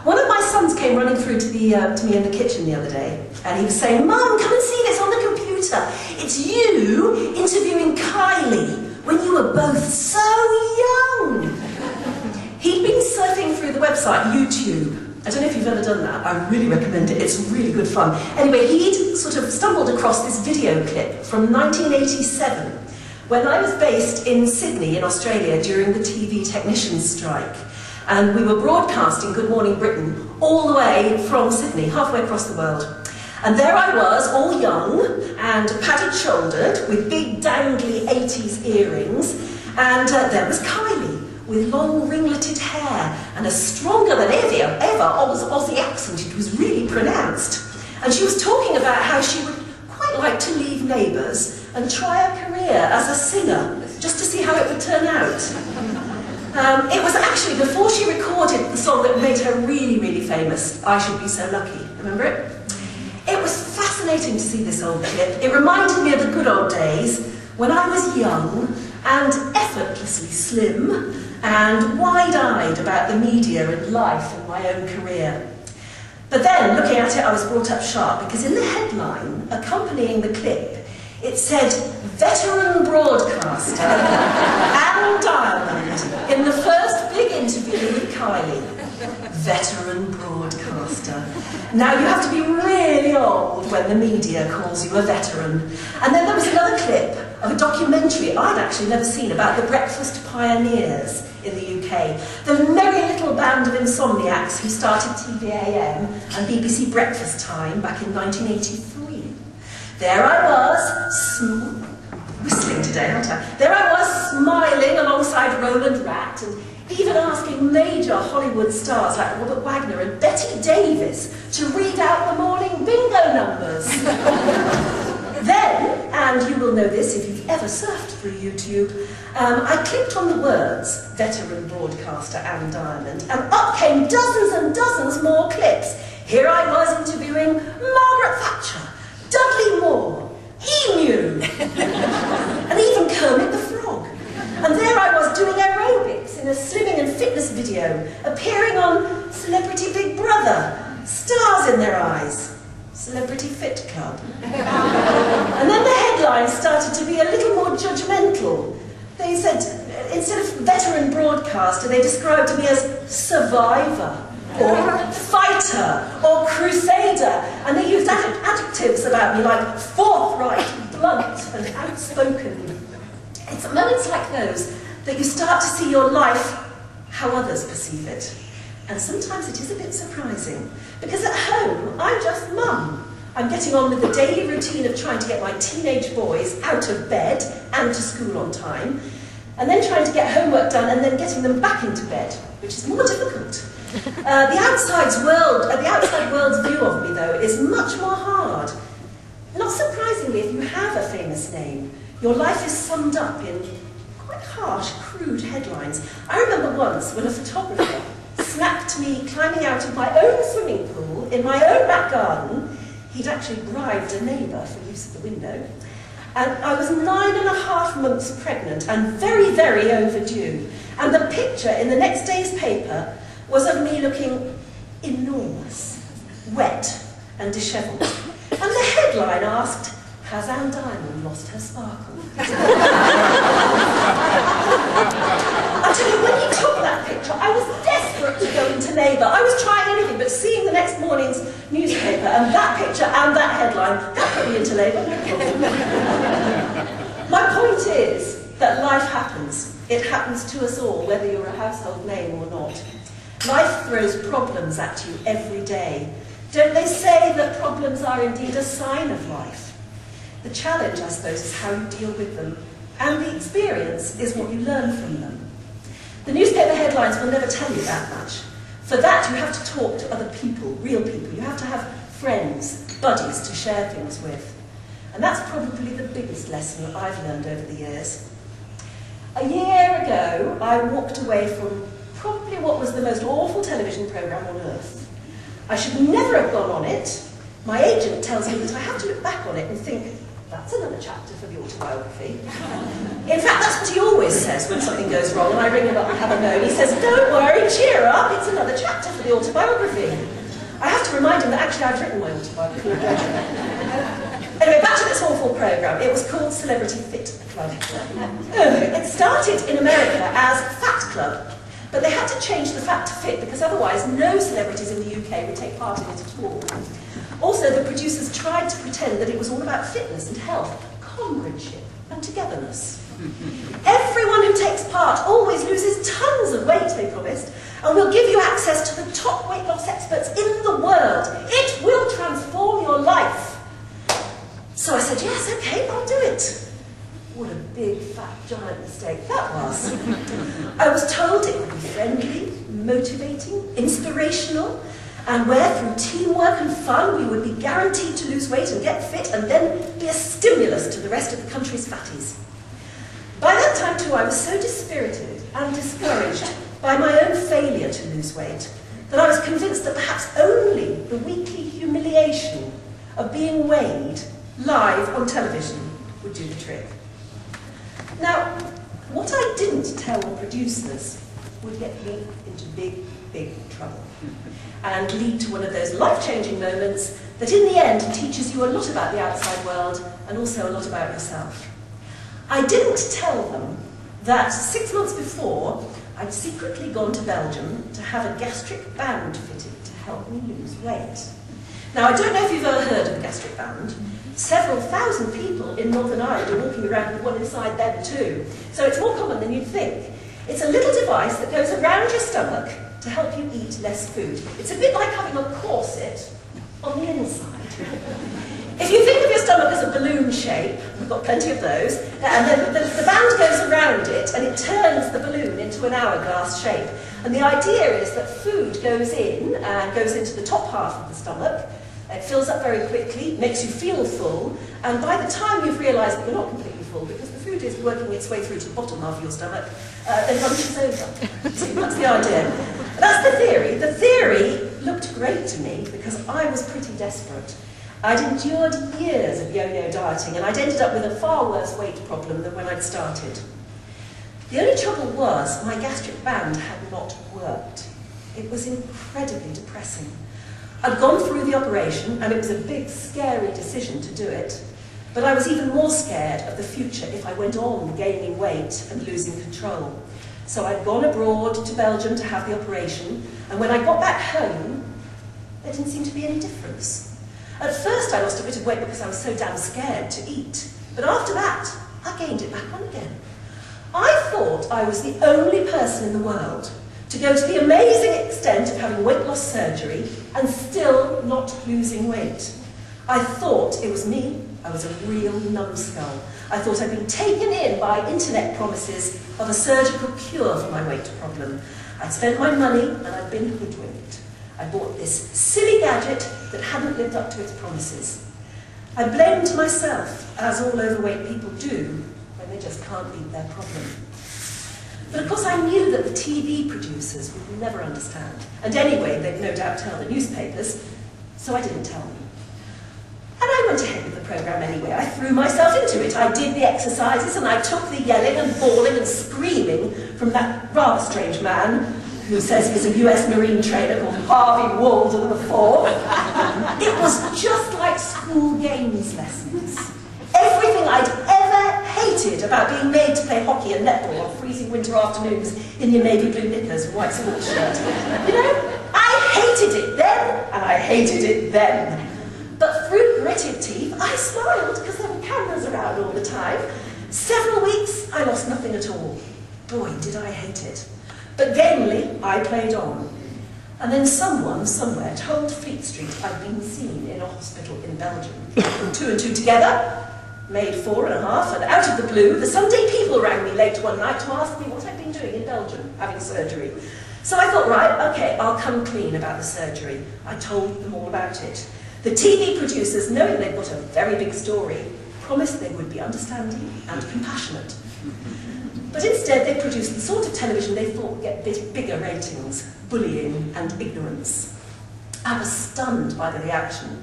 One of my sons came running through to me in the kitchen the other day, and he was saying, "Mum, come and see this on the computer. It's you interviewing Kylie when you were both so young." He'd been surfing through the website YouTube. I don't know if you've ever done that. I really recommend it. It's really good fun. Anyway, he'd sort of stumbled across this video clip from 1987, when I was based in Sydney in Australia during the TV technicians' strike. And we were broadcasting Good Morning Britain all the way from Sydney, halfway across the world. And there I was, all young and padded-shouldered, with big dangly 80s earrings, and there was Kylie, with long ringleted hair and a stronger than ever Aussie accent. It was really pronounced. And she was talking about how she would quite like to leave Neighbours and try a career as a singer, just to see how it would turn out. It was actually before she recorded the song that made her really, really famous, "I Should Be So Lucky." Remember it? It was fascinating to see this old clip. It reminded me of the good old days when I was young and effortlessly slim and wide-eyed about the media and life and my own career. But then, looking at it, I was brought up sharp, because in the headline accompanying the clip, it said, "Veteran broadcaster Anne Diamond in the first big interview with Kylie." Veteran broadcaster. Now, you have to be really old when the media calls you a veteran. And then there was another clip of a documentary I'd actually never seen about the breakfast pioneers in the UK. The merry little band of insomniacs who started TVAM and BBC Breakfast Time back in 1983. There I was, whistling today, aren't I? There I was, smiling alongside Roland Rat, and even asking major Hollywood stars like Robert Wagner and Betty Davis to read out the morning bingo numbers. Then, and you will know this if you've ever surfed through YouTube, I clicked on the words, "Veteran broadcaster Anne Diamond," and up came dozens and dozens more clips. Here I was interviewing Margaret Thatcher, Dudley Moore, Emu, and even Kermit the Frog. And there I was doing aerobics in a slimming and fitness video, appearing on Celebrity Big Brother, stars in their eyes. Celebrity Fit Club. And then the headlines started to be a little more judgmental. They said, instead of veteran broadcaster, they described me as survivor, or fighter, or crusader. And they used adjectives about me like forthright, blunt, and outspoken. It's at moments like those that you start to see your life how others perceive it. And sometimes it is a bit surprising, because at home, I'm just mum. I'm getting on with the daily routine of trying to get my teenage boys out of bed and to school on time, and then trying to get homework done and then getting them back into bed, which is more difficult. The outside world's view of me, though, is much more hard. Not surprisingly, if you have a famous name, your life is summed up in quite harsh, crude headlines. I remember once when a photographer snapped me climbing out of my own swimming pool in my own back garden. He'd actually bribed a neighbour for use of the window. And I was 9.5 months pregnant and very, very overdue. And the picture in the next day's paper was of me looking enormous, wet and dishevelled. And the headline asked, "Has Anne Diamond lost her sparkle?" I tell you, when he took that picture, I was desperate to go into Neighbour. I was trying anything, but seeing the next morning's newspaper and that picture and that headline, that put me into Labour, no problem. My point is that life happens. It happens to us all, whether you're a household name or not. Life throws problems at you every day. Don't they say that problems are indeed a sign of life? The challenge, I suppose, is how you deal with them, and the experience is what you learn from them. The newspaper headlines will never tell you that much. For that, you have to talk to other people, real people. You have to have friends, buddies to share things with. And that's probably the biggest lesson that I've learned over the years. A year ago, I walked away from probably what was the most awful television programme on earth. I should never have gone on it. My agent tells me that I have to look back on it and think, that's another chapter for the autobiography. In fact, that's what he always says when something goes wrong and I ring him up and have a moan. He says, don't worry, cheer up, it's another chapter for the autobiography. I have to remind him that actually I've written my autobiography. Anyway, back to this awful programme. It was called Celebrity Fit Club. It started in America as Fat Club, but they had to change the fat to fit because otherwise no celebrities in the UK would take part in it at all. Also, the producers tried to pretend that it was all about fitness and health, comradeship and togetherness. Everyone who takes part always loses tons of weight, they promised, and we'll give you access to the top weight loss experts in the world. It will transform your life. So I said, yes, okay, I'll do it. What a big, fat, giant mistake that was. I was told it would be friendly, motivating, inspirational, and where through teamwork and fun we would be guaranteed to lose weight and get fit and then be a stimulus to the rest of the country's fatties. By that time too I was so dispirited and discouraged by my own failure to lose weight that I was convinced that perhaps only the weekly humiliation of being weighed live on television would do the trick. Now, what I didn't tell the producers would get me into big, big trouble and lead to one of those life-changing moments that in the end teaches you a lot about the outside world and also a lot about yourself. I didn't tell them that 6 months before I'd secretly gone to Belgium to have a gastric band fitted to help me lose weight. Now, I don't know if you've ever heard of a gastric band. Several thousand people in Northern Ireland are walking around with one inside them too, so it's more common than you'd think. It's a little device that goes around your stomach to help you eat less food. It's a bit like having a corset on the inside. If you think of your stomach as a balloon shape, we've got plenty of those, and then the band goes around it and it turns the balloon into an hourglass shape. And the idea is that food goes in and goes into the top half of the stomach. It fills up very quickly, makes you feel full, and by the time you've realised that you're not completely full, because the food is working its way through to the bottom half of your stomach, then lunch is over. See, that's the idea. That's the theory. The theory looked great to me because I was pretty desperate. I'd endured years of yo-yo dieting, and I'd ended up with a far worse weight problem than when I'd started. The only trouble was my gastric band had not worked. It was incredibly depressing. I'd gone through the operation, and it was a big, scary decision to do it, but I was even more scared of the future if I went on gaining weight and losing control. So I'd gone abroad to Belgium to have the operation, and when I got back home, there didn't seem to be any difference. At first I lost a bit of weight because I was so damn scared to eat, but after that, I gained it back on again. I thought I was the only person in the world to go to the amazing extent of having weight loss surgery and still not losing weight. I thought it was me. I was a real numbskull. I thought I'd been taken in by internet promises of a surgical cure for my weight problem. I'd spent my money and I'd been hoodwinked. I bought this silly gadget that hadn't lived up to its promises. I blamed myself, as all overweight people do when they just can't beat their problem. But of course I knew that the TV producers would never understand. And anyway, they'd no doubt tell the newspapers, so I didn't tell them. And I went ahead with the programme anyway. I threw myself into it. I did the exercises and I took the yelling and bawling and screaming from that rather strange man who says he's a US Marine trainer called Harvey Walden IV. It was just like school games lessons. Everything I'd ever hated about being made to play hockey and netball on freezing winter afternoons in your navy blue knickers and white sports shirt. You know, I hated it then and I hated it then. But through gritted teeth, I smiled because there were cameras around all the time. Several weeks, I lost nothing at all. Boy, did I hate it. But gamely, I played on. And then someone, somewhere, told Fleet Street I'd been seen in a hospital in Belgium. Put 2 and 2 together, made 4 and a half, and out of the blue, the Sunday People rang me late one night to ask me what I'd been doing in Belgium, having surgery. So I thought, right, okay, I'll come clean about the surgery. I told them all about it. The TV producers, knowing they'd got a very big story, promised they would be understanding and compassionate. But instead they produced the sort of television they thought would get bigger ratings, bullying and ignorance. I was stunned by the reaction.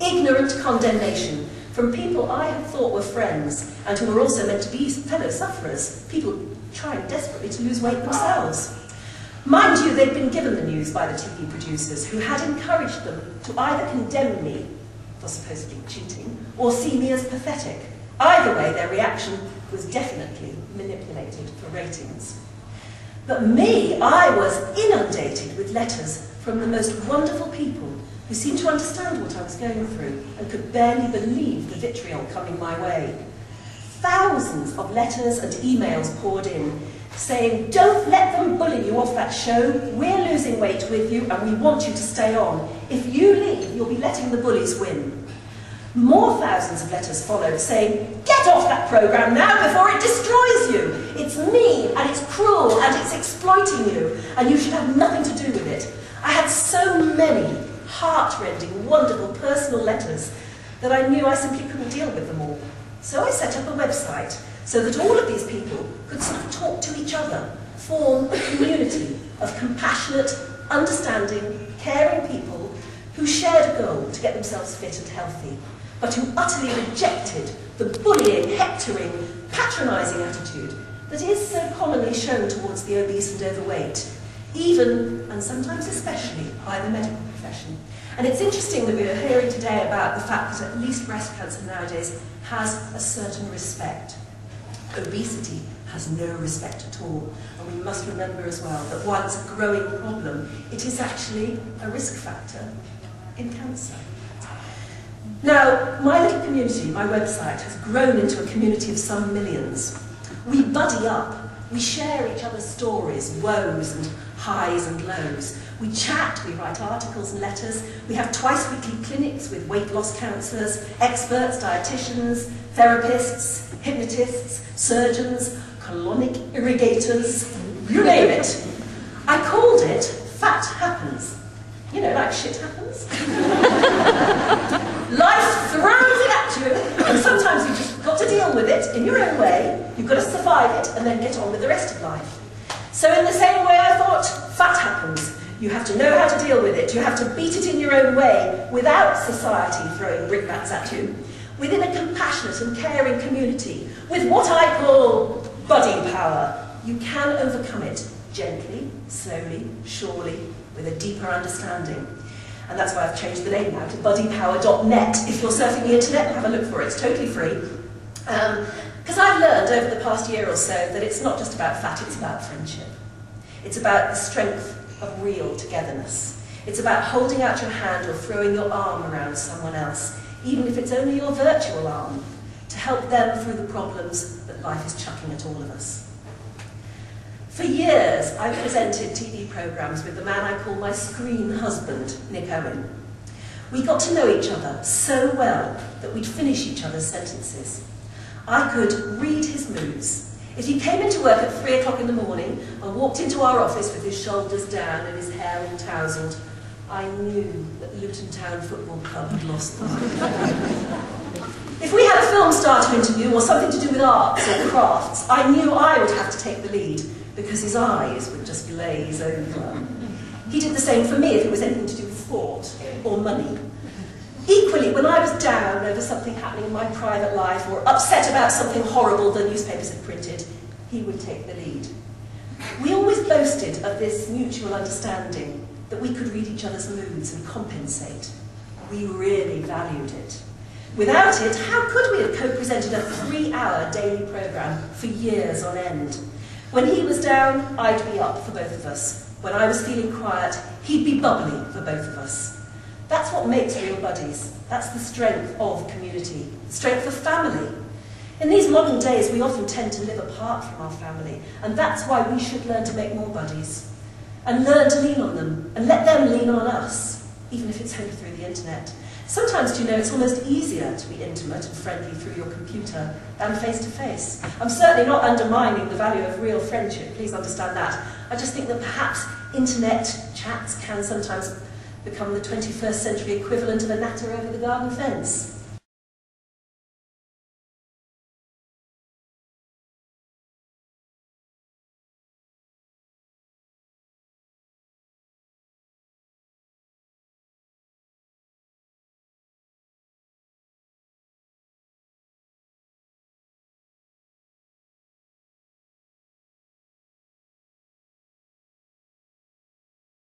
Ignorant condemnation, from people I had thought were friends and who were also meant to be fellow sufferers, people trying desperately to lose weight themselves. Mind you, they'd been given the news by the TV producers, who had encouraged them to either condemn me for supposedly cheating or see me as pathetic. Either way, their reaction was definitely manipulated for ratings. But me, I was inundated with letters from the most wonderful people who seemed to understand what I was going through and could barely believe the vitriol coming my way. Thousands of letters and emails poured in, saying, "Don't let them bully you off that show. We're losing weight with you and we want you to stay on. If you leave, you'll be letting the bullies win." More thousands of letters followed, saying, "Get off that programme now before it destroys you. It's mean and it's cruel and it's exploiting you and you should have nothing to do with it." I had so many heart-rending, wonderful personal letters that I knew I simply couldn't deal with them all. So I set up a website so that all of these people could sort of talk to each other, form a community of compassionate, understanding, caring people who shared a goal to get themselves fit and healthy, but who utterly rejected the bullying, hectoring, patronising attitude that is so commonly shown towards the obese and overweight, even, and sometimes especially, by the medical profession. And it's interesting that we are hearing today about the fact that at least breast cancer nowadays has a certain respect. Obesity has no respect at all, and we must remember as well that while it's a growing problem, it is actually a risk factor in cancer. Now, my little community, my website, has grown into a community of some millions. We buddy up, we share each other's stories, woes and highs and lows. We chat, we write articles and letters, we have twice-weekly clinics with weight loss counsellors, experts, dietitians, therapists, hypnotists, surgeons, colonic irrigators, you name it. I called it Fat Happens. You know, like shit happens. Life throws it at you, and sometimes you've just got to deal with it in your own way. You've got to survive it and then get on with the rest of life. So in the same way I thought, fat happens. You have to know how to deal with it. You have to beat it in your own way without society throwing brickbats at you. Within a compassionate and caring community, with what I call buddy power, you can overcome it gently, slowly, surely, with a deeper understanding. And that's why I've changed the name now to buddypower.net. If you're surfing the internet, have a look for it. It's totally free. Because I've learned over the past year or so that it's not just about fat, it's about friendship. It's about the strength of real togetherness. It's about holding out your hand or throwing your arm around someone else, even if it's only your virtual arm, to help them through the problems that life is chucking at all of us. For years, I've presented TV programmes with the man I call my screen husband, Nick Owen. We got to know each other so well that we'd finish each other's sentences. I could read his moods. If he came into work at 3 o'clock in the morning and walked into our office with his shoulders down and his hair all tousled, I knew that Luton Town Football Club had lost the If we had a film star to interview or something to do with arts or crafts, I knew I would have to take the lead, because his eyes would just glaze over. He did the same for me if it was anything to do with sport or money. Equally, when I was down over something happening in my private life or upset about something horrible the newspapers had printed, he would take the lead. We always boasted of this mutual understanding, that we could read each other's moods and compensate. We really valued it. Without it, how could we have co-presented a 3-hour daily programme for years on end? When he was down, I'd be up for both of us. When I was feeling quiet, he'd be bubbly for both of us. That's what makes real buddies. That's the strength of community, the strength of family. In these modern days, we often tend to live apart from our family, and that's why we should learn to make more buddies, and learn to lean on them, and let them lean on us, even if it's only through the internet. Sometimes, you know, it's almost easier to be intimate and friendly through your computer than face-to-face. I'm certainly not undermining the value of real friendship, please understand that. I just think that perhaps internet chats can sometimes become the 21st century equivalent of a natter over the garden fence.